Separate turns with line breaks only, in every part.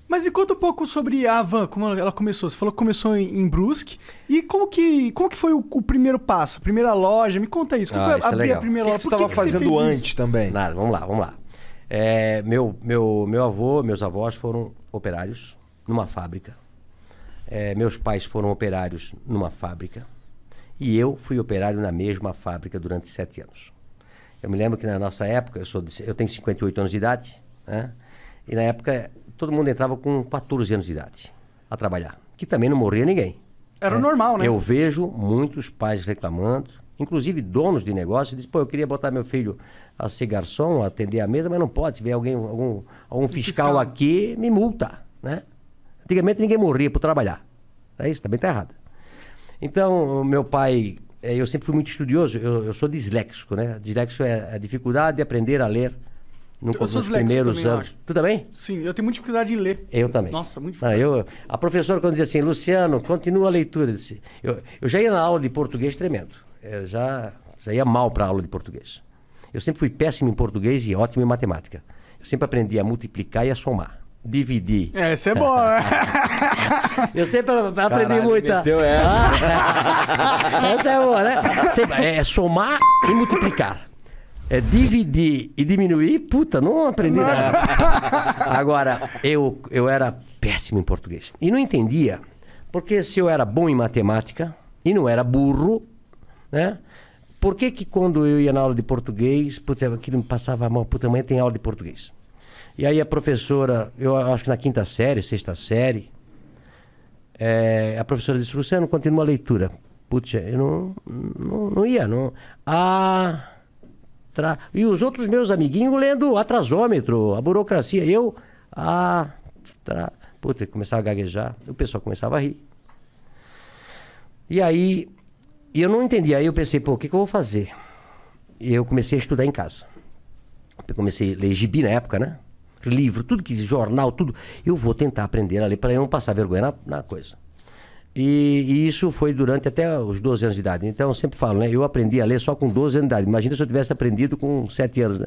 Mas me conta um pouco sobre a Havan, como ela começou. Você falou que começou em Brusque. E como que foi o primeiro passo? A primeira loja? Me conta isso. Como foi
isso é
abrir
legal.
a primeira
O
loja?
que você estava fazendo antes também?
Nada, vamos lá. Meu avô, meus avós foram operários numa fábrica. Meus pais foram operários numa fábrica. E eu fui operário na mesma fábrica durante 7 anos. Eu me lembro que na nossa época, eu tenho 58 anos de idade, né? E na época todo mundo entrava com 14 anos de idade a trabalhar, que também não morria ninguém.
Era normal, né?
Eu vejo muitos pais reclamando, inclusive donos de negócio, dizem, pô, eu queria botar meu filho a ser garçom, a atender a mesa, mas não pode. Se vier algum fiscal aqui, me multa, né? Antigamente ninguém morria por trabalhar. É isso, também tá errado. Então, meu pai, eu sempre fui muito estudioso, eu sou disléxico, né? Disléxico é a dificuldade de aprender a ler nos primeiros anos. Tu também?
Sim, eu tenho muita dificuldade em ler.
Eu também.
Nossa, muito difícil.
A professora, quando dizia assim, Luciano, continua a leitura. Eu já ia na aula de português tremendo. Eu já ia mal para a aula de português. Eu sempre fui péssimo em português e ótimo em matemática. Eu sempre aprendi a multiplicar e a somar. Dividir.
Essa é boa.
Eu sempre aprendi muito.
Meteu essa.
Essa é boa, né? Sempre, somar e multiplicar. Dividir e diminuir, puta, não aprendi nada. Agora, eu era péssimo em português. E não entendia, porque se eu era bom em matemática e não era burro, né? Por que quando eu ia na aula de português, puta, aquilo me passava mal, puta, amanhã tem aula de português. E aí a professora, eu acho que na 5ª série, 6ª série, a professora disse, Luciano, continua a leitura. Putz, eu não ia, não. E os outros meus amiguinhos lendo atrasômetro, a burocracia. Puta, começava a gaguejar, o pessoal começava a rir. E aí, eu não entendia. Aí eu pensei, pô, o que eu vou fazer? E eu comecei a estudar em casa. Eu comecei a ler gibi na época, né? Livro, tudo que jornal, tudo. Eu vou tentar aprender a ler para eu não passar vergonha na coisa. E isso foi durante até os 12 anos de idade. Então eu sempre falo, né? Eu aprendi a ler só com 12 anos de idade. Imagina se eu tivesse aprendido com 7 anos, né?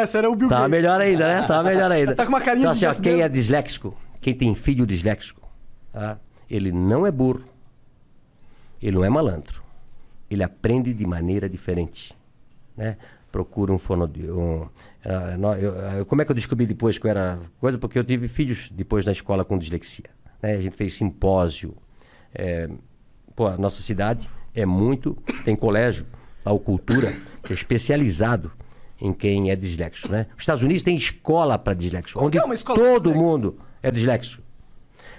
Esse era o Bill
Tava
Gates.
melhor ainda, né? Tava melhor ainda.
Tá com uma carinha
então,
de
assim, quem é disléxico, quem tem filho disléxico, tá? Ele não é burro, ele não é malandro. Ele aprende de maneira diferente, né? Procura um fonoaudiólogo. Como é que eu descobri depois que eu era coisa? Porque eu tive filhos depois na escola com dislexia, né? A gente fez simpósio. A nossa cidade tem colégio, a Cultura, que é especializado em quem é disléxico, né? Os Estados Unidos tem escola para disléxico, onde todo mundo é disléxico.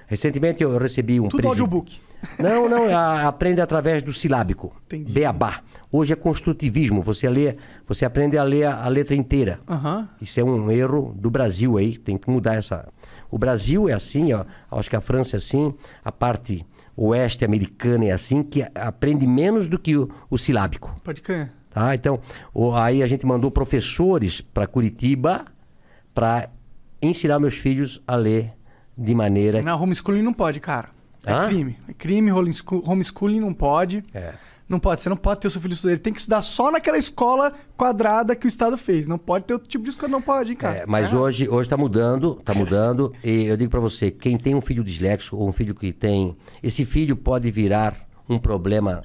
Recentemente eu recebi um
Tudo audiobook.
Não, aprende através do silábico. Entendi. Beabá. Hoje é construtivismo, você aprende a ler a letra inteira.
Uhum.
Isso é um erro do Brasil aí, tem que mudar essa... O Brasil é assim, ó, acho que a França é assim, a parte oeste americana é assim, que aprende menos do que o silábico.
Pode crer.
Tá? Então, aí a gente mandou professores para Curitiba para ensinar meus filhos a ler de maneira...
Não, homeschooling não pode, cara. É crime. É crime, homeschooling não pode. Não pode, você não pode ter o seu filho estudar. Ele tem que estudar só naquela escola quadrada que o Estado fez. Não pode ter outro tipo de escola, não pode, hein, cara.
Mas hoje tá mudando. E eu digo pra você, quem tem um filho disléxico ou um filho que tem... Esse filho pode virar um problema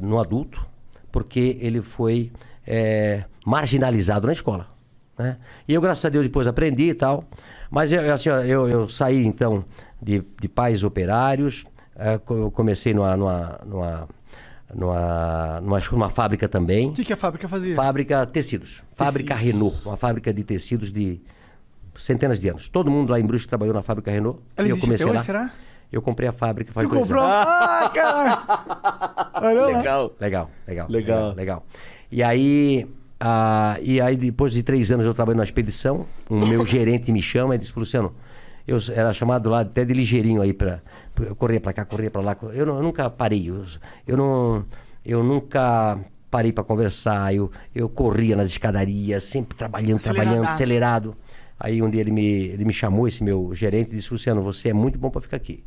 no adulto, porque ele foi marginalizado na escola, né? E eu, graças a Deus, depois aprendi e tal. Mas eu saí, então, de pais operários. Eu comecei numa fábrica também.
O que a fábrica fazia?
Fábrica tecidos. Fábrica Renault. Uma fábrica de tecidos de centenas de anos. Todo mundo lá em Brusque trabalhou na fábrica Renault.
Ela
e eu
existe
comecei
até hoje,
lá.
será?
Eu comprei a fábrica faz
Tu
2
comprou?
anos.
Ah, caralho! Olha lá.
Legal. E aí, depois de 3 anos eu trabalhei numa expedição. O meu gerente me chama e disse, Luciano, eu era chamado lá até de ligeirinho aí eu corria pra cá, corria pra lá. Eu nunca parei. Eu nunca parei pra conversar. Eu corria nas escadarias, sempre trabalhando, acelerado. Aí um dia ele me chamou, esse meu gerente, e disse, Luciano, você é muito bom pra ficar aqui.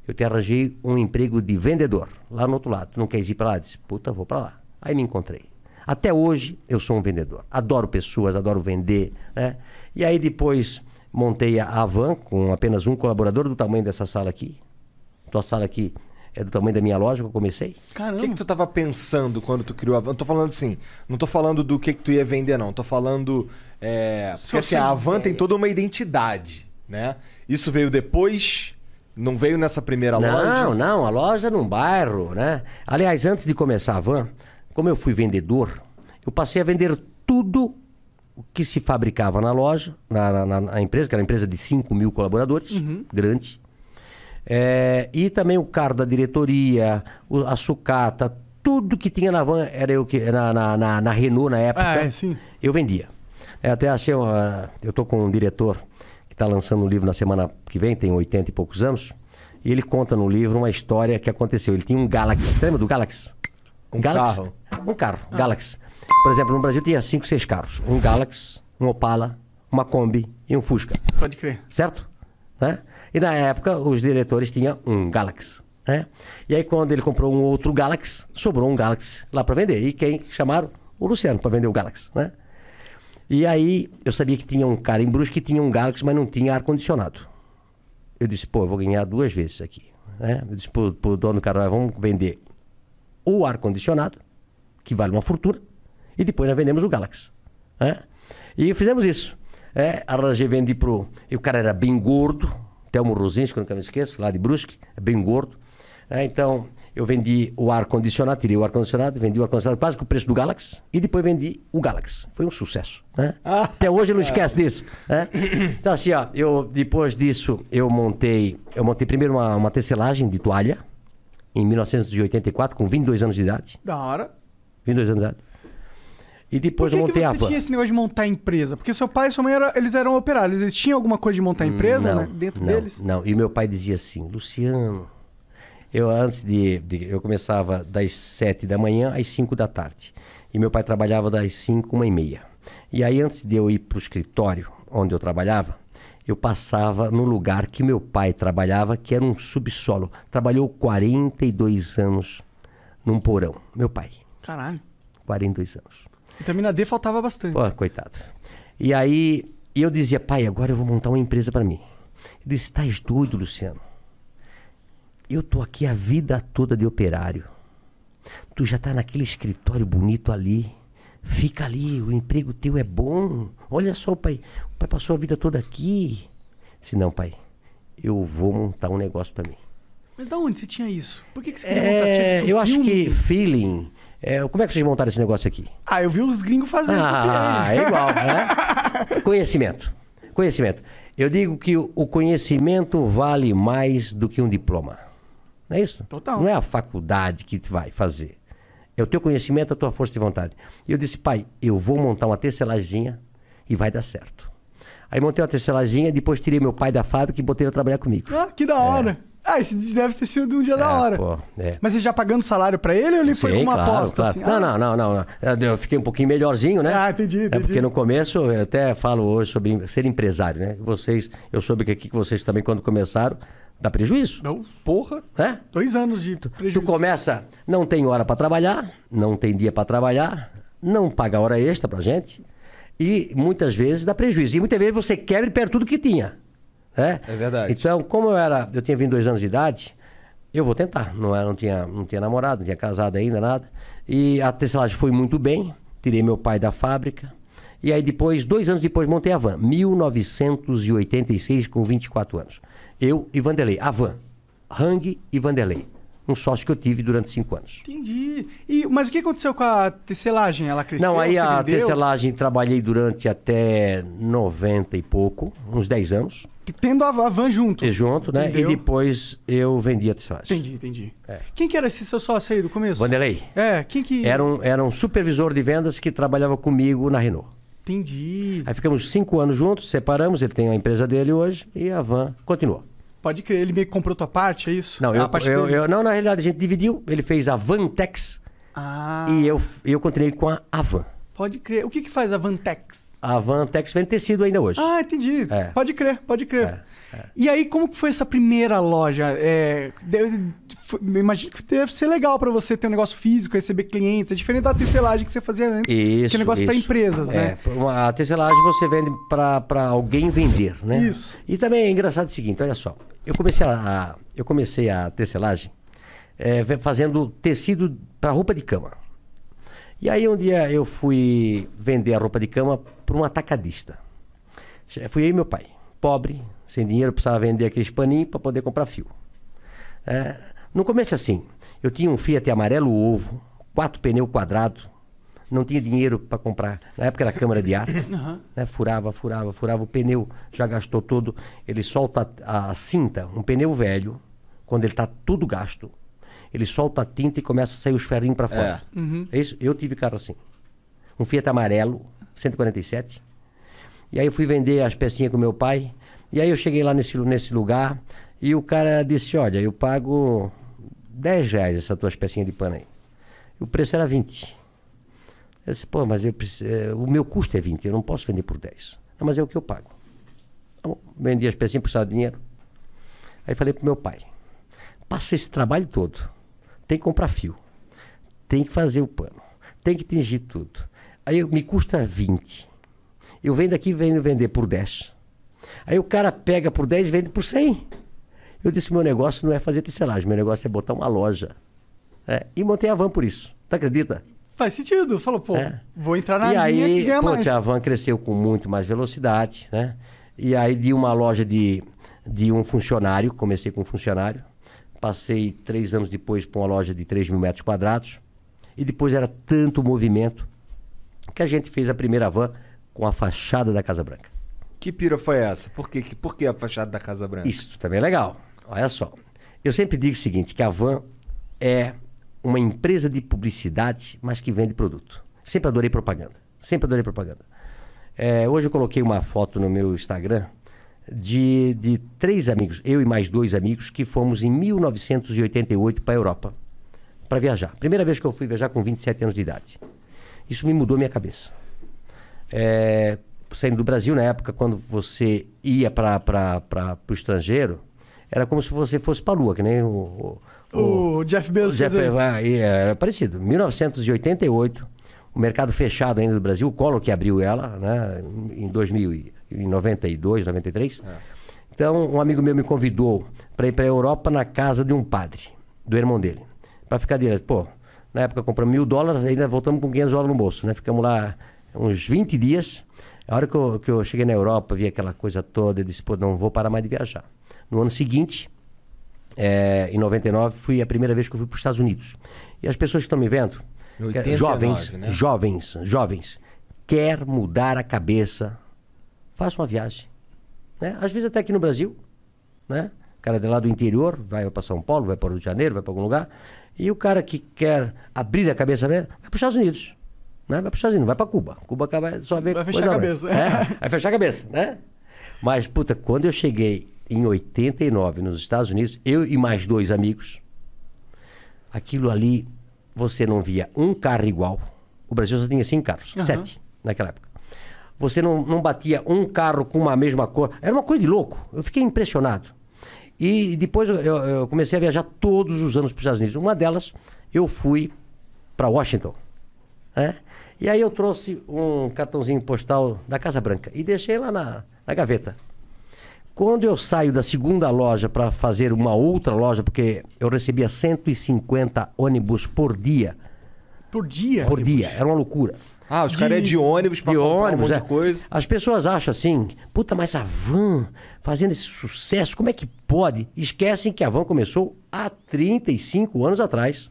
Eu te arranjei um emprego de vendedor, lá no outro lado. Tu não queres ir pra lá? Eu disse, puta, vou pra lá. Aí me encontrei. Até hoje eu sou um vendedor. Adoro pessoas, adoro vender, né? E aí depois montei a van com apenas um colaborador do tamanho dessa sala aqui. Tua sala aqui é do tamanho da minha loja que eu comecei.
Caramba. O que tu tava pensando quando tu criou a van? Não tô falando assim, não tô falando do que tu ia vender, não. Tô falando... porque assim, a van tem toda uma identidade, né? Isso veio depois... Não veio nessa primeira loja?
Não, a loja num bairro, né? Aliás, antes de começar a van, como eu fui vendedor, eu passei a vender tudo o que se fabricava na loja, na empresa, que era uma empresa de 5 mil colaboradores, grande. E também o carro da diretoria, a sucata, tudo que tinha na van, era eu que na Renault na época, eu vendia. Até achei, eu tô com um diretor que está lançando um livro na semana que vem, tem 80 e poucos anos, e ele conta no livro uma história que aconteceu. Ele tinha um Galaxy, lembra do Galaxy?
Carro?
Um carro, Galaxy. Por exemplo, no Brasil tinha 5, 6 carros. Um Galaxy, um Opala, uma Kombi e um Fusca.
Pode crer.
Certo? Né? E na época, os diretores tinham um Galaxy. Né? E aí, quando ele comprou um outro Galaxy, sobrou um Galaxy lá para vender. E quem chamaram? O Luciano, para vender o Galaxy. Né? E aí, eu sabia que tinha um cara em Brusque que tinha um Galaxy, mas não tinha ar-condicionado. Eu disse, eu vou ganhar 2 vezes aqui. Né? Eu disse pro dono do carro, vamos vender o ar-condicionado, que vale uma fortuna, e depois nós vendemos o Galaxy. Né? E fizemos isso. Arranjei, vendi pro... E o cara era bem gordo, Telmo Rosinski, que eu nunca me esqueço, lá de Brusque, bem gordo. Então, eu vendi o ar-condicionado, tirei o ar-condicionado, vendi o ar-condicionado quase com o preço do Galaxy, e depois vendi o Galaxy. Foi um sucesso. Né? Até hoje eu não esqueço disso. Né? Então, assim, depois disso, eu montei primeiro uma tecelagem de toalha, em 1984, com 22 anos de idade.
Da hora.
22 anos de idade. E depois eu montei a van.
Por que você tinha esse negócio de montar empresa? Porque seu pai e sua mãe eles eram operários. Eles tinham alguma coisa de montar empresa, né? Dentro deles?
Não. E meu pai dizia assim, Luciano, eu começava das 7 da manhã às 5 da tarde. E meu pai trabalhava das 5, 1h30. E aí, antes de eu ir para o escritório onde eu trabalhava, eu passava no lugar que meu pai trabalhava, que era um subsolo. Trabalhou 42 anos num porão. Meu pai.
Caralho.
42 anos.
Vitamina D faltava bastante.
Pô, coitado. E aí, eu dizia, pai, agora eu vou montar uma empresa para mim. Ele disse, estás doido, Luciano? Eu tô aqui a vida toda de operário. Tu já tá naquele escritório bonito ali. Fica ali, o emprego teu é bom. Olha só, pai. O pai passou a vida toda aqui. Disse, não, pai, eu vou montar um negócio para mim.
Mas da onde você tinha isso? Por que você queria montar? Você tinha
eu acho que feeling... como é que vocês montaram esse negócio aqui?
Eu vi os gringos fazendo.
É igual, né? Conhecimento. Eu digo que o conhecimento vale mais do que um diploma. Não é isso?
Total.
Não é a faculdade que vai fazer. É o teu conhecimento, a tua força de vontade. E eu disse, pai, eu vou montar uma tecelaginha e vai dar certo. Aí montei uma tecelaginha, depois tirei meu pai da fábrica e botei ele a trabalhar comigo.
Que da hora. Esse deve ter sido um dia da hora. Mas você já pagando salário pra ele ou ele foi com uma aposta?
Claro.
Assim?
Não. Eu fiquei um pouquinho melhorzinho, né?
Entendi.
Porque no começo, eu até falo hoje sobre ser empresário, né? Eu soube que aqui que vocês também, quando começaram, dá prejuízo.
Não, porra. 2 anos de prejuízo.
Tu começa, não tem hora pra trabalhar, não tem dia pra trabalhar, não paga hora extra pra gente e muitas vezes dá prejuízo. E muitas vezes você quebra e perde tudo que tinha. É
verdade.
Então, como eu tinha 22 anos de idade, eu vou tentar. Não tinha namorado, não tinha casado ainda, nada. E a tecelagem foi muito bem. Tirei meu pai da fábrica. E aí depois, 2 anos depois, montei a van. 1986, com 24 anos. Eu e Vanderlei. A van. Hang e Vanderlei. Um sócio que eu tive durante 5 anos.
Entendi. Mas o que aconteceu com a tecelagem? Ela cresceu?
Não, aí a tecelagem trabalhei durante até 90 e pouco, uns 10 anos.
Tendo a van junto.
Junto, né?
Entendeu?
E depois eu vendi a tecelagem.
Entendi. Quem que era esse seu sócio aí do começo?
Vanderlei.
Quem que...
Era um supervisor de vendas que trabalhava comigo na Renault.
Entendi.
Aí ficamos 5 anos juntos, separamos, ele tem a empresa dele hoje e a van continuou.
Pode crer, ele meio que comprou tua parte, é isso?
Não, não, na realidade a gente dividiu, ele fez a Vantex e eu continuei com a van.
Pode crer. O que faz a Vantex?
A Vantex vende tecido ainda hoje.
Ah, entendi.
É.
Pode crer, pode crer. E aí, como que foi essa primeira loja? Imagino que deve ser legal pra você ter um negócio físico, receber clientes. É diferente da tecelagem que você fazia antes.
Isso,
que é negócio pra empresas, né?
A tecelagem você vende pra alguém vender, né?
Isso.
E também é engraçado o seguinte, olha só. Eu comecei a tecelagem fazendo tecido para roupa de cama. E aí um dia eu fui vender a roupa de cama para um atacadista. Fui eu e meu pai, pobre, sem dinheiro, precisava vender aqueles paninhos para poder comprar fio. No começo assim, eu tinha um Fiat amarelo ovo, 4 pneus quadrados, não tinha dinheiro para comprar. Na época era câmara de ar, né? Furava, o pneu já gastou todo. Ele solta a cinta, um pneu velho, quando ele está tudo gasto, ele solta a tinta e começa a sair os ferrinhos para fora. É isso? Eu tive carro assim. Um Fiat amarelo, 147. E aí eu fui vender as pecinhas com meu pai. E aí eu cheguei lá nesse lugar e o cara disse, olha, eu pago R$10 essas tuas pecinhas de pano aí. E o preço era 20. Eu disse, pô, mas o meu custo é 20, eu não posso vender por 10. Não, mas é o que eu pago. Então, vendi as pecinhas, precisava de dinheiro. Aí falei pro meu pai, passa esse trabalho todo, tem que comprar fio, tem que fazer o pano, tem que tingir tudo. Aí me custa 20. Eu venho daqui e venho vender por 10. Aí o cara pega por 10 e vende por 100. Eu disse, meu negócio não é fazer tecelagem, meu negócio é botar uma loja. E montei a Van por isso. Tu acredita?
Faz sentido. Falou, pô, vou entrar na linha que ganha mais.
A Van cresceu com muito mais velocidade, né? E aí de uma loja de um funcionário, comecei com um funcionário, passei 3 anos depois para uma loja de 3.000 metros quadrados, e depois era tanto movimento que a gente fez a primeira Van com a fachada da Casa Branca.
Que pira foi essa? Por que a fachada da Casa Branca?
Isso também é legal. Olha só. Eu sempre digo o seguinte, que a Van é uma empresa de publicidade, mas que vende produto. Sempre adorei propaganda. Sempre adorei propaganda. Hoje eu coloquei uma foto no meu Instagram de 3 amigos, eu e mais 2 amigos, que fomos em 1988 para a Europa, para viajar. Primeira vez que eu fui viajar com 27 anos de idade. Isso me mudou minha cabeça. Saindo do Brasil, na época, quando você ia para o estrangeiro, era como se você fosse para a Lua, que nem
o Jeff Bezos.
Era parecido. 1988, o mercado fechado ainda do Brasil, o Collor que abriu ela, né, em 92, 93. Então, um amigo meu me convidou para ir para a Europa na casa de um padre, do irmão dele, para ficar direto. Pô, na época compramos $1.000, ainda voltamos com $500 no bolso, né? Ficamos lá uns 20 dias. A hora que eu cheguei na Europa, vi aquela coisa toda, eu disse, pô, não vou parar mais de viajar. No ano seguinte, em 99, foi a primeira vez que eu fui para os Estados Unidos. E as pessoas que estão me vendo, 89, né? jovens, quer mudar a cabeça, faça uma viagem. Né? Às vezes até aqui no Brasil, né? O cara de lá do interior, vai para São Paulo, vai para o Rio de Janeiro, vai para algum lugar. E o cara que quer abrir a cabeça mesmo, vai para os Estados Unidos. Né? Vai para os Estados Unidos, vai para Cuba. Cuba vai só ver
vai fechar a cabeça.
Vai fechar a cabeça, né? Mas, puta, quando eu cheguei em 89 nos Estados Unidos, eu e mais 2 amigos, aquilo ali, você não via um carro igual. O Brasil só tinha 5 carros, 7 naquela época. Você não batia um carro com uma mesma cor. Era uma coisa de louco. Eu fiquei impressionado. E depois eu comecei a viajar todos os anos para os Estados Unidos. Uma delas, eu fui para Washington. Né? E aí eu trouxe um cartãozinho postal da Casa Branca e deixei lá na gaveta. Quando eu saio da segunda loja para fazer uma outra loja, porque eu recebia 150 ônibus por dia.
Por dia?
Por dia, era uma loucura.
Os caras de ônibus para comprar um monte de coisa.
As pessoas acham assim, puta, mas a Van fazendo esse sucesso, como é que pode? Esquecem que a Van começou há 35 anos atrás.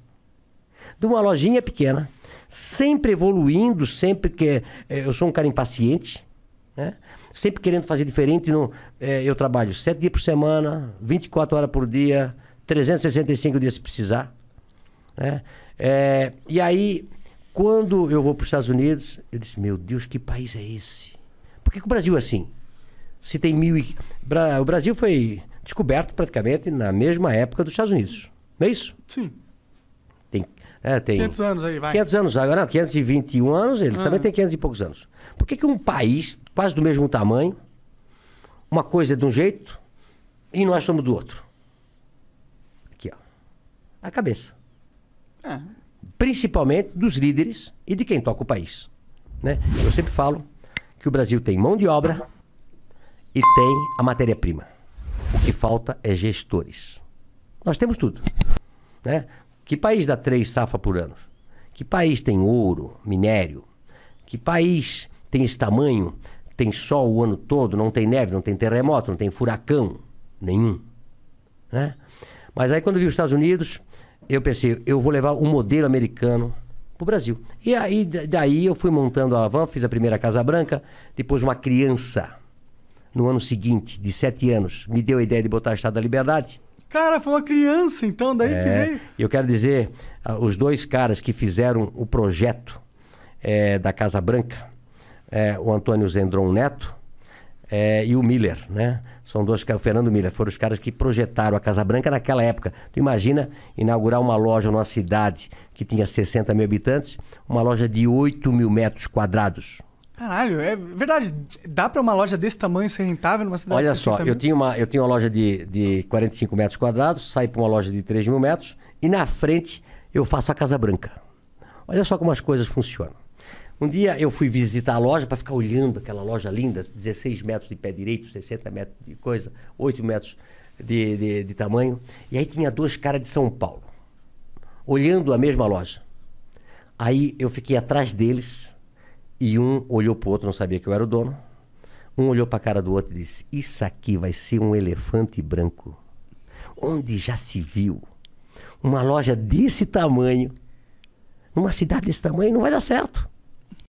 De uma lojinha pequena, sempre evoluindo, sempre que... eu sou um cara impaciente, né? Sempre querendo fazer diferente. Eu trabalho 7 dias por semana, 24 horas por dia, 365 dias se precisar. Né? E aí, quando eu vou para os Estados Unidos, eu disse, meu Deus, que país é esse? Por que o Brasil é assim? Se tem o Brasil foi descoberto praticamente na mesma época dos Estados Unidos. Não é isso?
Sim.
Tem
500 anos aí, vai.
500 anos agora, não, 521 anos, eles também têm 500 e poucos anos. Por que um país quase do mesmo tamanho, uma coisa é de um jeito e nós somos do outro? Aqui, ó. A cabeça. Principalmente dos líderes e de quem toca o país. Né? Eu sempre falo que o Brasil tem mão de obra e tem a matéria-prima. O que falta é gestores. Nós temos tudo. Né? Que país dá 3 safras por ano? Que país tem ouro, minério? Que país tem esse tamanho, tem sol o ano todo, não tem neve, não tem terremoto, não tem furacão? Nenhum. Né? Mas aí quando eu vi os Estados Unidos, eu pensei, eu vou levar um modelo americano para o Brasil. E aí, daí eu fui montando a van, fiz a primeira Casa Branca, depois uma criança, no ano seguinte, de 7 anos, me deu a ideia de botar a Estátua da Liberdade.
Cara, foi uma criança, então, daí que veio.
Eu quero dizer, os 2 caras que fizeram o projeto da Casa Branca, o Antônio Zendron Neto e o Miller, né? São 2 caras, o Fernando Miller, foram os caras que projetaram a Casa Branca naquela época. Tu imagina inaugurar uma loja numa cidade que tinha 60 mil habitantes, uma loja de 8 mil metros quadrados.
Caralho, é verdade. Dá pra uma loja desse tamanho ser rentável numa cidade
Olha
de
só, eu tinha uma loja de 45 metros quadrados, saí para uma loja de 3 mil metros e na frente eu faço a Casa Branca. Olha só como as coisas funcionam. Um dia eu fui visitar a loja para ficar olhando aquela loja linda, 16 metros de pé direito, 60 metros de coisa, 8 metros de tamanho. E aí tinha 2 caras de São Paulo, olhando a mesma loja. Aí eu fiquei atrás deles e um olhou pro outro, não sabia que eu era o dono. Um olhou para a cara do outro e disse, isso aqui vai ser um elefante branco. Onde já se viu uma loja desse tamanho, numa cidade desse tamanho, não vai dar certo.